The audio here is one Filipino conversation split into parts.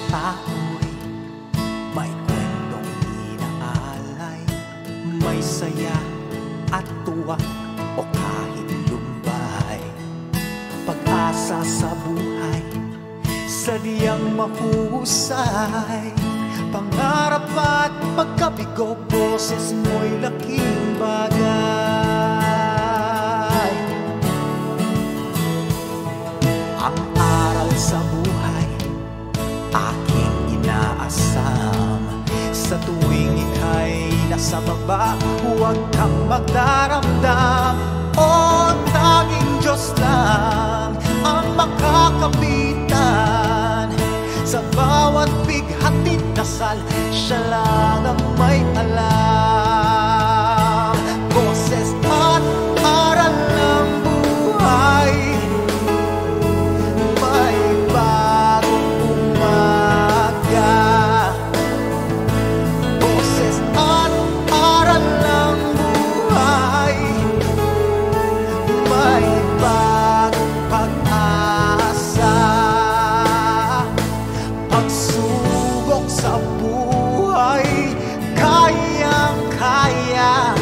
tao'y may kwentong inaalay, may saya at tuwa o kahit lumbay. Pag-asa sa buhay, sadyang mahusay. Pangarap at pagkabigo, boses mo'y laking bagay. Ang aral sa buhay, aking inaasam. Sa tuwing ika'y nasa baba, huwag kang magdaramdam. O tanging Diyos lang ang makakapitan. Sa bawat bighatid dasal, siya lang ang may alam. Boses at aral ng buhay, may bagong umaga. Boses at aral ng buhay, may bagong pag-asa. Pagsubok sa buhay, kayang-kaya.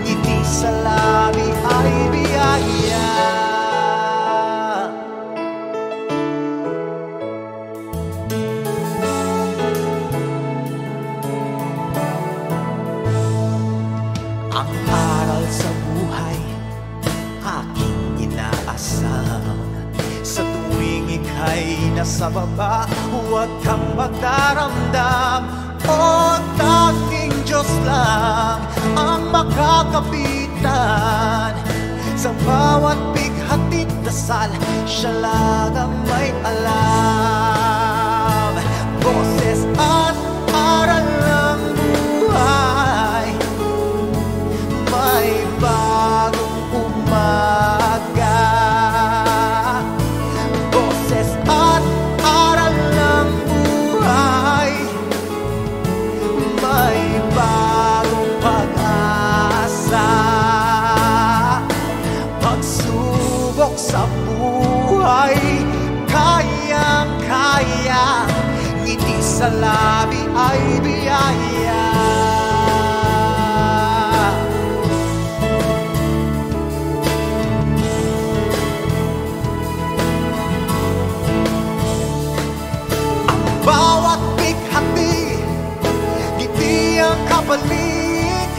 Ngiti sa labi ay biyaya. Ang aral sa buhay, aking inaasam. Sa tuwing ika'y nasa baba, huwag kang magdaramdam. O tanging Diyos lang ang makakapitan. Sa bawat bighatid dasal, siya lang ang may alam. Boses at aral ng buhay, may bagong umaga. Boses at aral ng buhay, may bagong pag-asa. Pagsubok sa buhay, kayang-kaya. Ngiti sa labi ay biyaya. Bawat bighati, ngiti ang kapalit.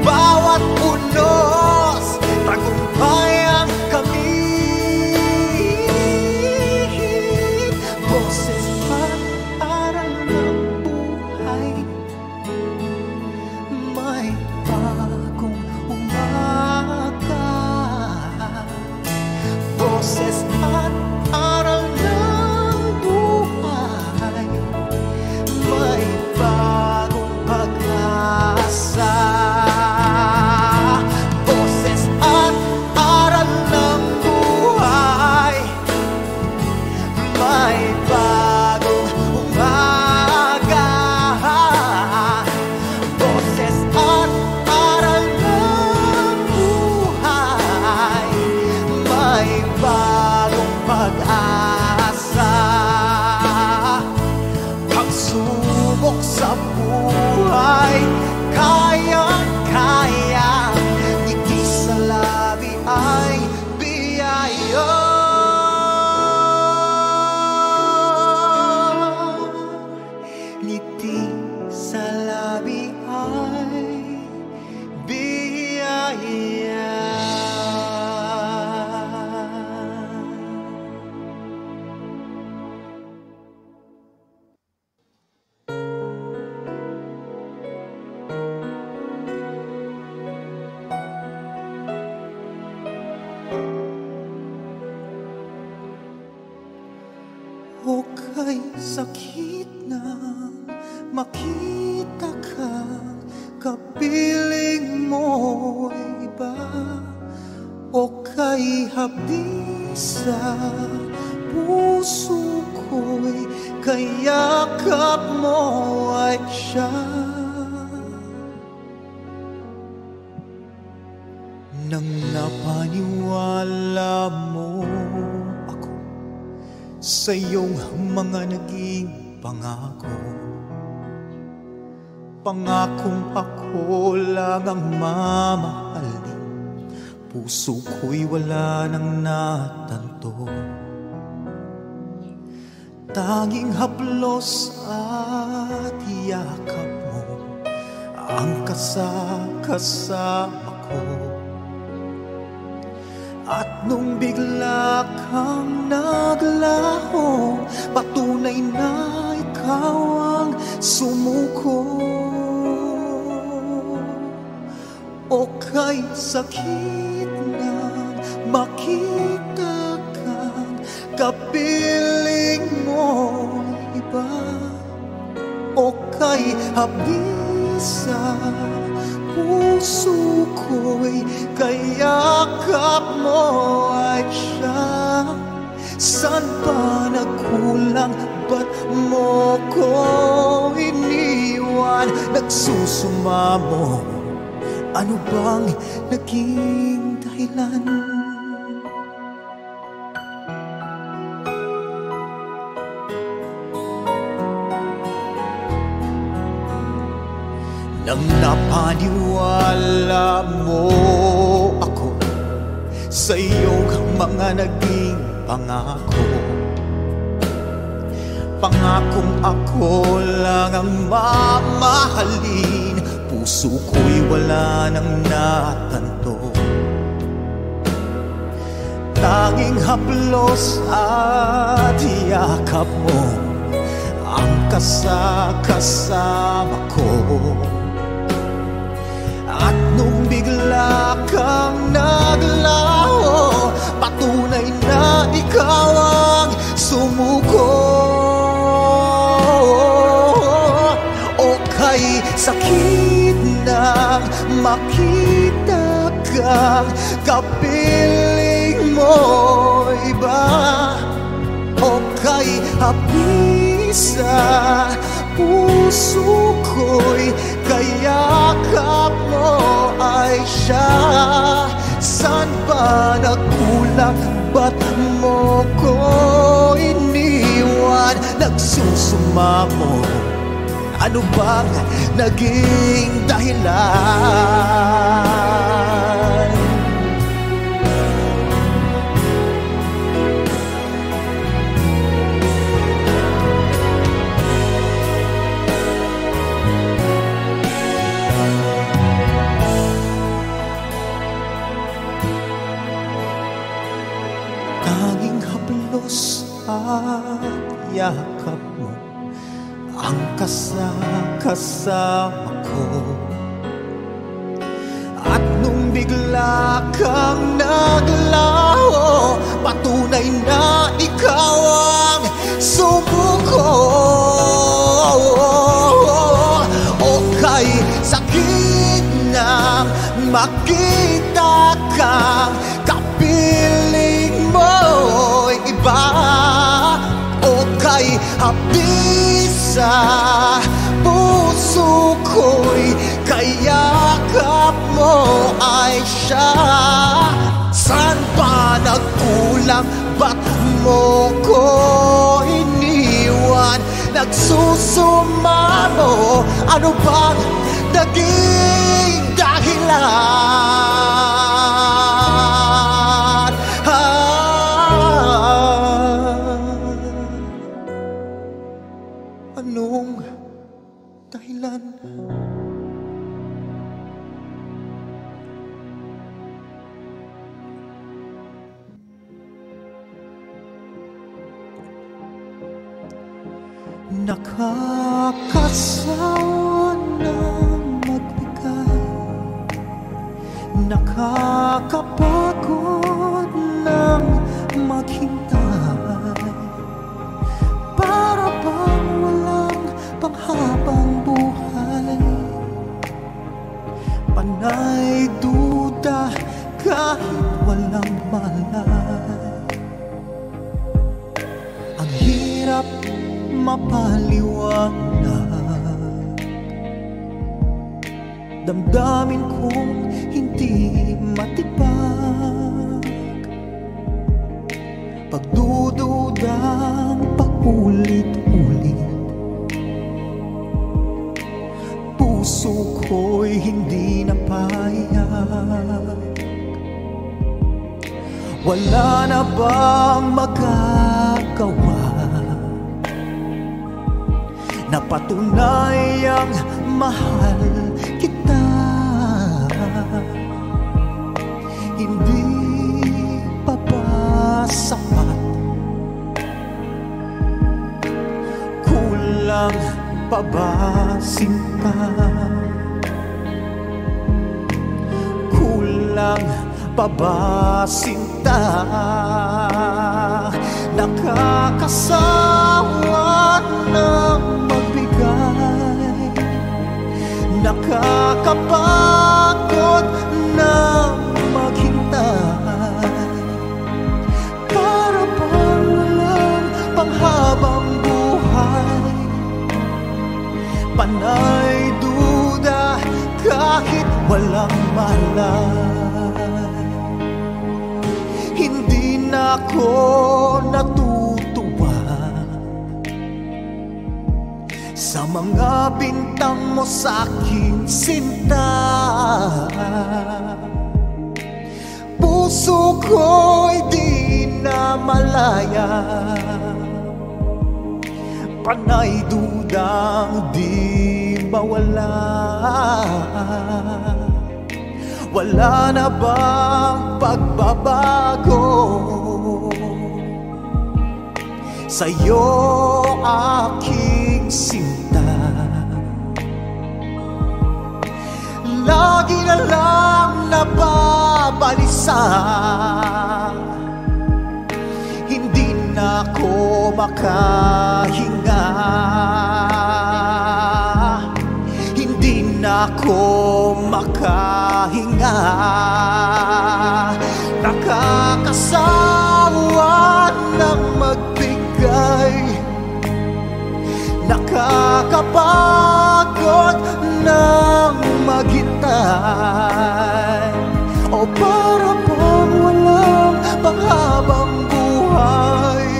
Bawat unos, tagumpay ang kamit. Boses at aral ng buhay, may bagong umaga. Boses at aral ng buhay, may bagong pag-asa. Boses at aral ng buhay, may bagong umaga. Boses at aral ng buhay, may bagong pag-asa. Pagsubok sa buhay, kayang-kaya. Ngiti sa labi ay biyaya. Ngiti sa labi ay biyaya. O kay sakit na makita ka, kapiling mo iba. O kay hapdi sa puso ko'y kayakap mo ay siya. Nang napaniwala mo ako sa iyong mga naging pangako. Pangakong ako lang ang mamahalin, puso ko'y wala nang natanto. Tanging haplos at yakap mo ang kasama ko. At nung bigla kang naglaho, patunay na ikaw ang sumuko. O kay sakit nang makita kang kapiling mo iba, o kay habis sa puso ko'y kayakap mo ay siya. San ba nagkulang? Ba't mo ko iniwan? Nagsusumamo, ano bang naging dahilan? Nang napaniwala mo ako sa iyong mga naging pangako, pangakong ako lang ang mamahalin, puso ko'y wala nang natanto. Tanging haplos at yakap mo ang kasama ko. At nung bigla kang naglaho, patunay na ikaw ang sumuko. O kay sakit na makita kang kapiling mo iba, o kay habis sa puso ko'y kayakap mo ay siya. San ba nagkulang? Ba't mo ko iniwan? Nagsusumamo, ano bang naging dahilan? Tanging haplos at yakap mo ang kasama ko. At nung bigla kang naglaho, patunay na ikaw ang sumuko. O kay sakit nang makita kang kapiling mo iba, o kay habis sa puso ko'y kayakap mo ay siya. San ba nagkulang? Ba't mo ko iniwan? Nagsusumamo, ano bang naging dahilan? Anong dahilan? Nakakasawa ng magbigay, nakakapagod ng maghintay, para bang walang panghabang buhay. Panay duda kahit walang malay, ang hirap mapaliwanag. Damdamin kong hindi matibag, pagdududang paulit-ulit Wala na bang magagawa na patunayang mahal kita? Hindi pa ba sapat? Kulang pa ba sinta? Kulang pa ba sinta? Nakakasawa ng magbigay, nakakapagod ng maghintay. Para bang walang panghabang buhay, panay duda kahit walang malay. Hindi na ako natutuwa sa mga bintang mo sa aking sinta. Puso ko'y di na malaya, panay dudang di mawala. Wala na bang pagbabago sa'yo aking sinta? Lagi na lang nababalisa, hindi na ako makahinga, hindi na ako makahinga. Nakakasawa ng magbigay, nakakapagod ng maghintay. O para bang walang panghabang buhay,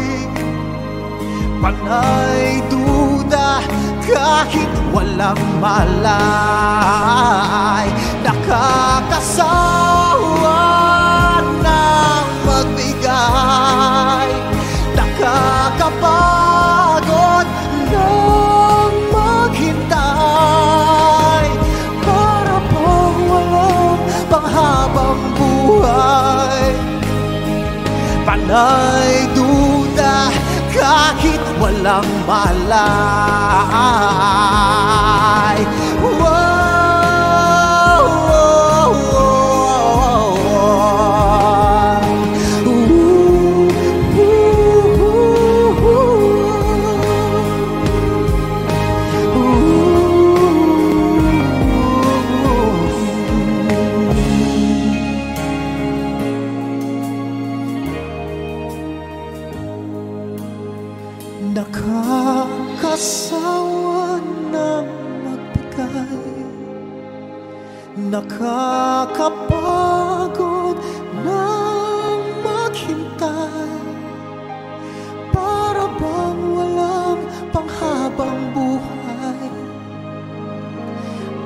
panay duda kahit walang malay. Nakakasawa ng magbigay, nakakapagod ng maghintay. Para bang walang panghabang buhay, panay duda kahit walang malay. Nakakasawa ng magbigay, nakakapagod ng maghintay. Para bang walang panghabang buhay,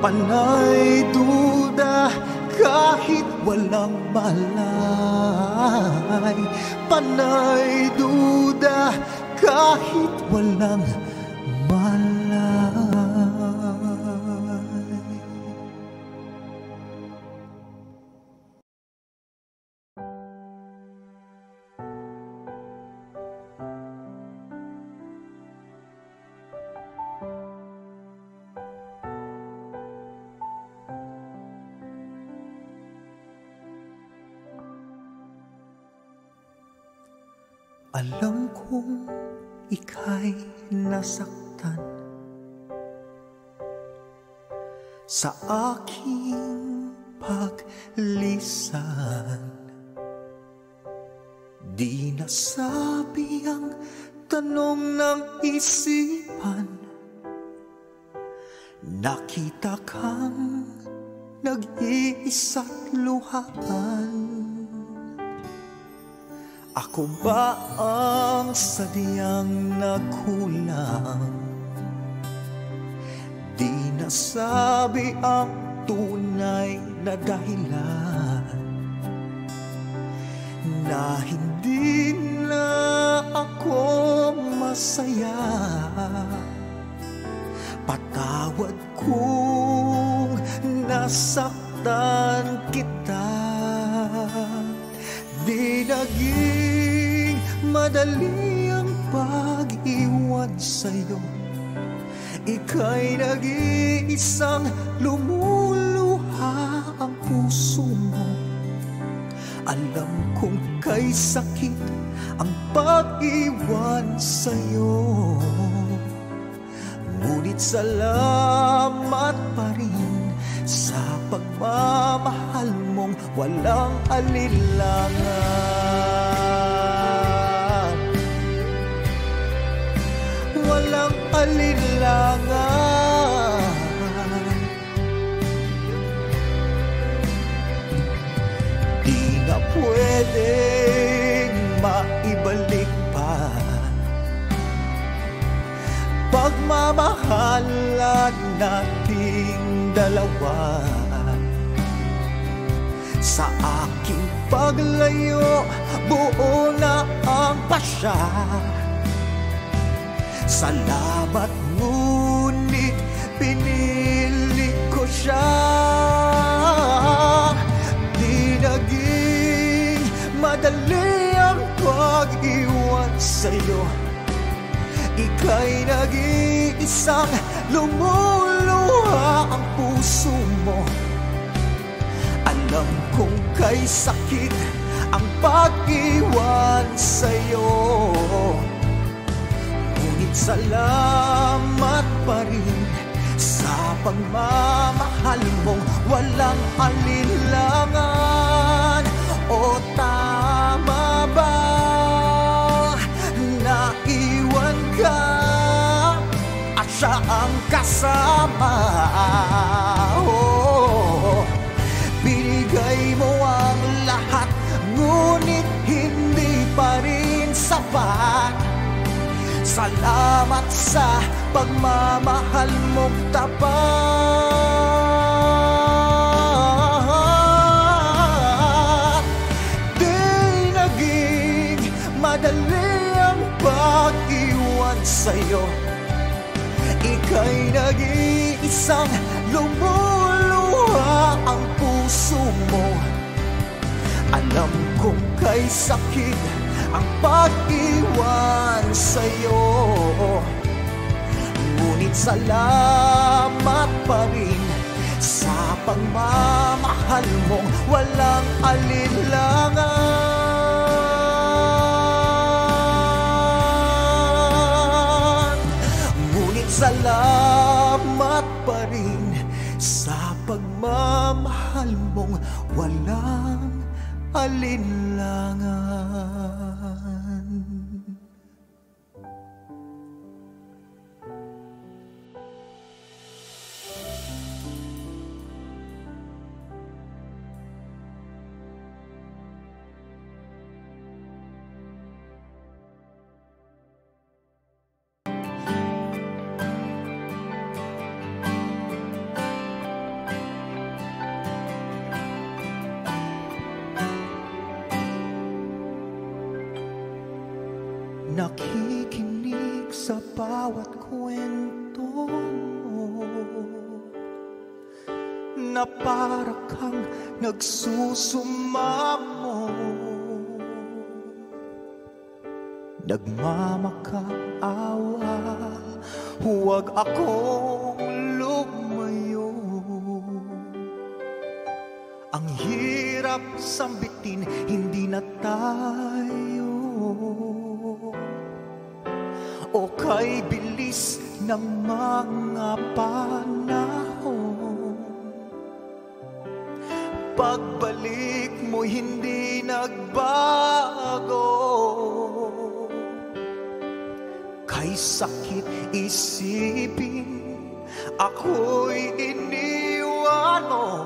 panay duda kahit walang malay. Panay duda kahit walang malay. Alam kong ika'y nasaktan sa aking paglisan. Di nasabi ang tanong ng isipan, nakita kang nag-iisa't luhaan. Ako ba ang sadyang nagkulang? Di nasabi ang tunay na dahilan. na hindi na ako masaya. Patawad kung nasaktan kita. Di naging madali ang pag-iwan sa'yo. Ika'y nag-iisang lumuluha ang puso mo. Alam kong kay sakit ang pag-iwan sa'yo. Ngunit salamat pa rin sa pagmamahal mong walang alinlangan. Walang alinlangan. Di na pwedeng maibalik pa pagmamahalan nating dalawa. Sa aking paglayo, buo na ang pasya. Salamat, ngunit pinili ko siya. Di naging madali ang pag-iwan sa'yo. Ika'y nag-iisang lumuluha ang puso mo. Alam kong kay sakit ang pag-iwan sa'yo. Ngunit salamat pa rin sa pagmamahal mong walang alinlangan. O tama ba na iwan ka at siya ang kasama? Oh, binigay mo ang lahat, ngunit hindi pa rin sapat. Salamat sa pagmamahal mong tapat. Di naging madali ang pag-iwan sa'yo. Ika'y nag-iisang lumuluha ang puso mo. Alam kong kay sakit ang pag-iwan sa'yo. Ngunit salamat pa rin sa pagmamahal mong walang alinlangan. Ngunit salamat pa rin sa pagmamahal mong walang alinlangan. Nakikinig sa bawat kwento mo, na para kang nagsusumamo. Nagmamakaawa, huwag akong lumayo. Ang hirap sambitin, hindi na tayo. O kay bilis ng mga panahon, pagbalik mo hindi nagbago. Kay sakit isipin, ako'y iniwan mo.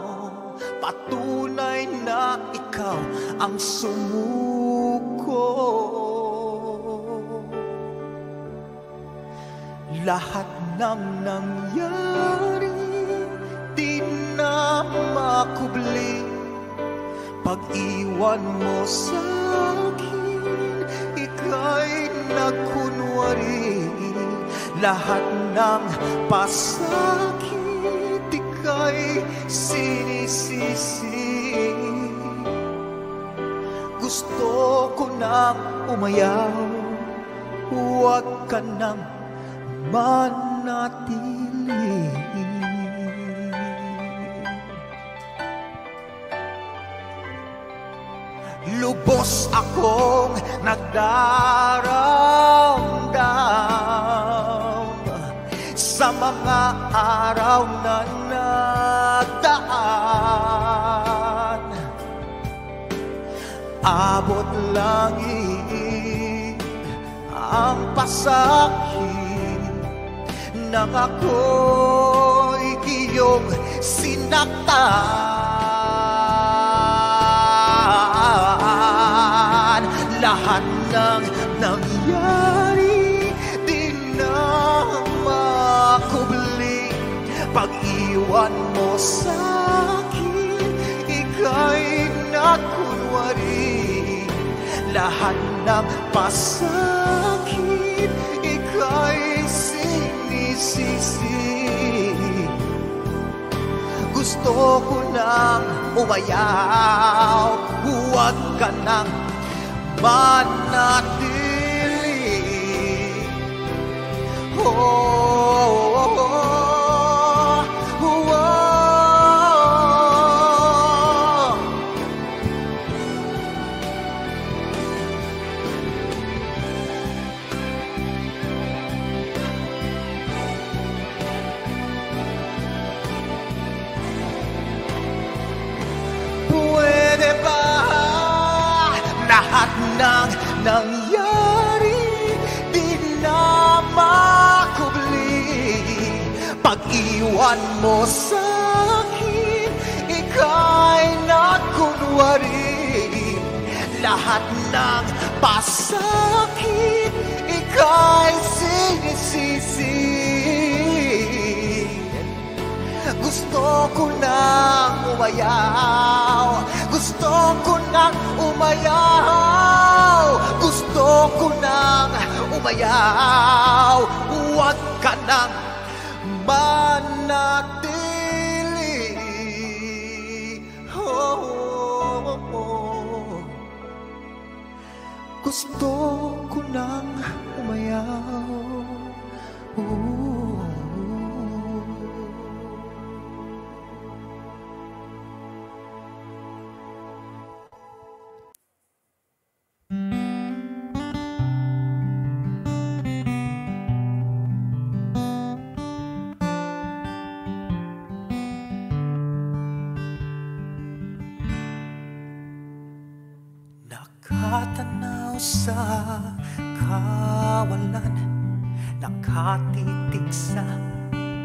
Patunay na ikaw ang sumuko. Lahat ng nangyari di na makubli. pag-iwan mo sa akin, ika'y nagkunwari. Lahat ng pasakit, ika'y sinisisi. Gusto ko nang umayaw, huwag ka nang manatili. Lubos akong nagdaramdam sa mga araw na nagdaan. Abot langit ang pasakit nang ako'y iyong sinaktan. Lahat ng nangyari di na makubli. Pag-iwan mo sa akin, ika'y nagkunwari. Lahat ng pasakit, ika'y sinisisi. Gusto ko nang umayaw, huwag ka nang manatili. Oh, oh, oh, oh, oh. Pwede ba lahat ng nangyari di na makubli? Pag-iwan mo sa akin, ika'y nagkunwari. Lahat ng pasakit, ika'y sinisisi. Gusto ko nang umayaw, gusto ko nang umayaw, gusto ko nang umayaw, huwag ka nang manatili. Oh, oh, oh. Gusto ko nang umayaw. Nakatanaw sa kawalan, nakatitig sa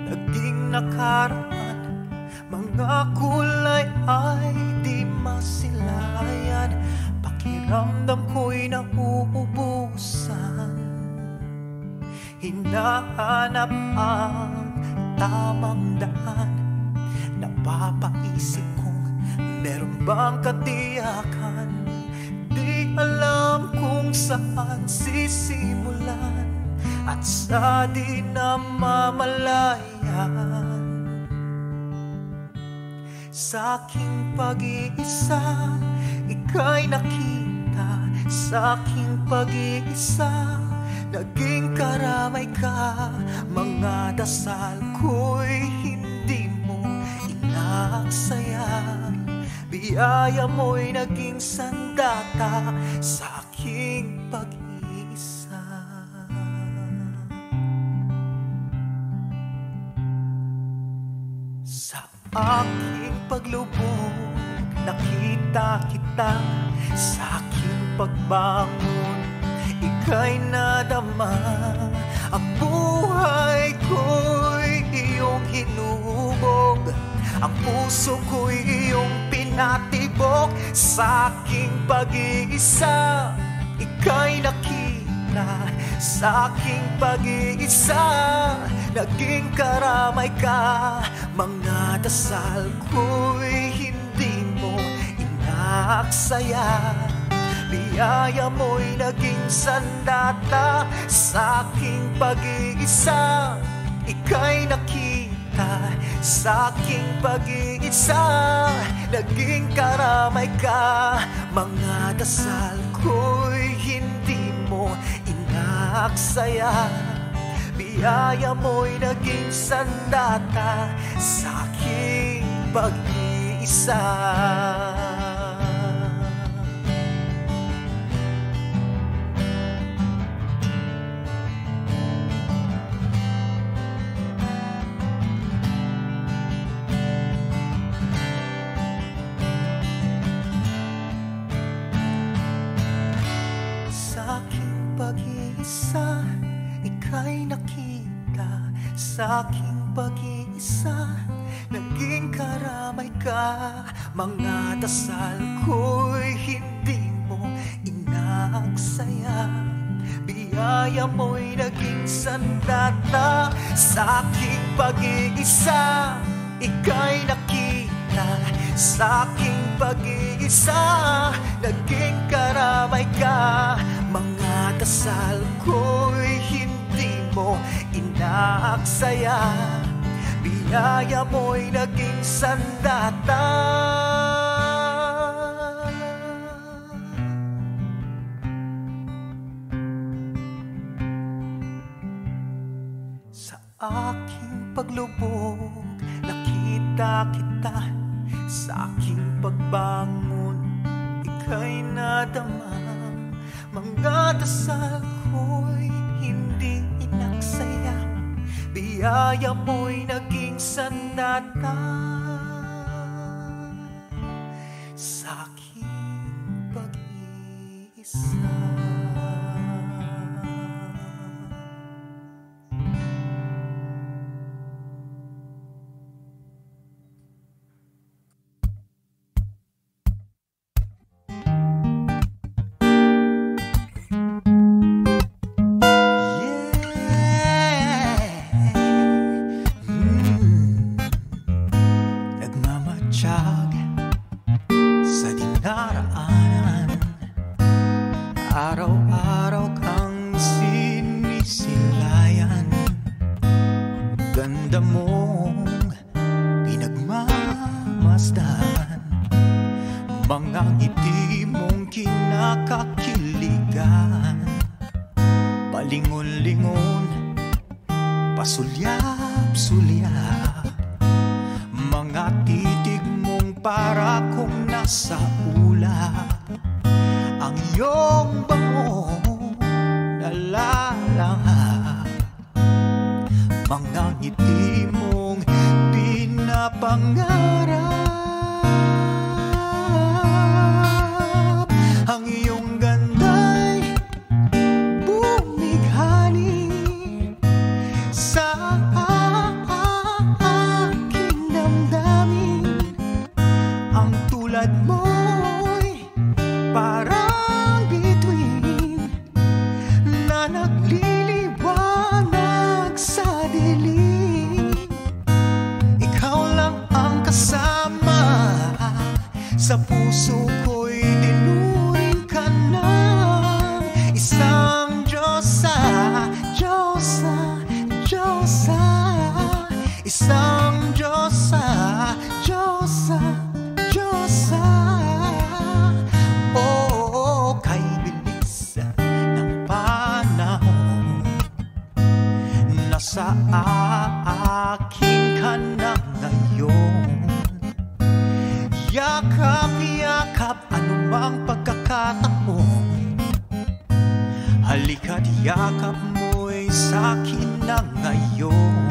naging nakaraan. Mga kulay ay di masilayan, pakiramdam ko'y nauubusan. Hinahanap ang tamang daan, napapaisip kung meron bang katiyakan. Di alam kung saan sisimulan at sa di namamalayan. Sa aking pag-iisa, ika'y nakita. Sa aking pag-iisa, naging karamay ka. Mga dasal ko'y hindi mo inaaksaya. Biyaya mo'y naging sandata sa aking pag-iisa. Sa aking paglubog, nakita kita. Sa aking pagbangon, ika'y nadama. Ang buhay ko'y iyong hinubog, ang puso ko'y iyong pinatibok. Sa aking pag-iisa, ika'y nakita. Sa aking pag-iisa, naging karamay ka. Mga dasal ko'y hindi mo inaaksaya. inaaksaya. Biyaya mo'y naging sandata sa aking pag-iisa. Ika'y nakita sa aking pag-iisa. Naging karamay ka, mga dasal ko'y hindi mo inaaksaya. Biyaya mo'y naging sandata sa aking pag-iisa. Pag-iisa, ika'y nakita sa aking pag-iisa. Naging karamay ka, mga dasal ko'y hindi mo inaaksaya. Biyaya mo'y naging sandata sa aking pag-iisa. Ika'y nakita sa aking pag-iisa. Naging karamay ka, mga dasal ko'y hindi mo inaaksaya. Biyaya mo'y naging sandata sa aking paglubog. Nakita kita sa aking pagbangon, ika'y nadama. Mga dasal ko'y hindi inaksaya. Biyaya mo'y naging sandata sa aking pag-iisa. Sa dinaraanan, araw-araw kang sinisilayan. Ganda mong pinagmamasdan, mga ngiti mong kinakakiligan. Palingon-lingon, pasulyap-sulyap, mga titig mong para kung nasa ulap. Ang iyong bango nalalangap, mga ngiti mong pinapangarap. Ang iyong ganda'y bumighani sa aking damdamin. Ang tulad mo'y parang bituin na nagliliwanag sa dilim. Ikaw lang ang kasama sa puso ko'y tinuring ka ng isang Diyosa, Diyosa, Diyosa. Isang Diyosa, Diyosa, Diyosa. Oh, kay bilis ng panahon, nasa akin ka na ngayon. Yakap-yakap anumang pagkakataon, halika't yakap mo'y sa'kin na ngayon.